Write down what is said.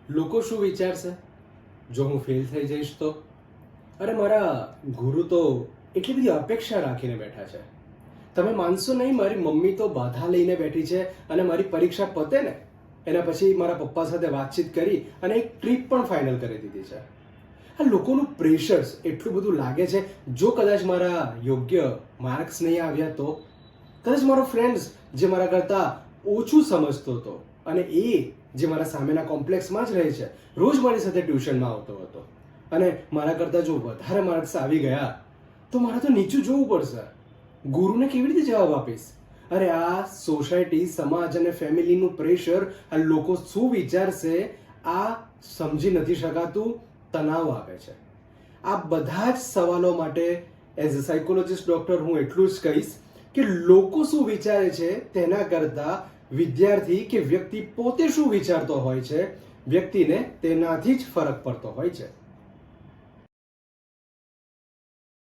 લોકો શું વિચારશે જો હું ફેલ થઈ જઈશ તો? અરે મારા ગુરુ તો એટલી બધી અપેક્ષા રાખીને બેઠા છે. તમે માનશો નહીં, મારી મમ્મી તો બાધા લઈને બેઠી છે અને મારી પરીક્ષા પતે ને એના પછી મારા પપ્પા સાથે વાતચીત કરી અને એક ટ્રીપ પણ ફાઇનલ કરી દીધી છે. આ લોકોનું પ્રેશર્સ એટલું બધું લાગે છે. જો કદાચ મારા યોગ્ય માર્ક્સ નહીં આવ્યા તો કદાચ મારો ફ્રેન્ડ્સ જે મારા કરતાં ઓછું સમજતો હતો અને એ જે મારા સામેના કોમ્પ્લેક્સમાં જ રહે છે, રોજ મારી સાથે ટ્યુશનમાં આવતો હતો અને મારા કરતાં જો વધારે માર્ક્સ આવી ગયા તો મારે તો નીચું જોવું પડશે. ગુરુને કેવી રીતે જવાબ આપીશ? અરે આ સોસાયટી, સમાજ અને ફેમિલીનું પ્રેશર, આ લોકો શું વિચારશે, આ સમજી નથી શકાતું, તણાવ આવે છે. આ બધા જ સવાલો માટે એઝ અ સાયકોલોજીસ્ટ ડૉક્ટર હું એટલું જ કહીશ કે લોકો શું વિચારે છે તેના કરતાં વિદ્યાર્થી કે વ્યક્તિ પોતે શું વિચારતો હોય છે, વ્યક્તિને તેનાથી જ ફરક પડતો હોય છે.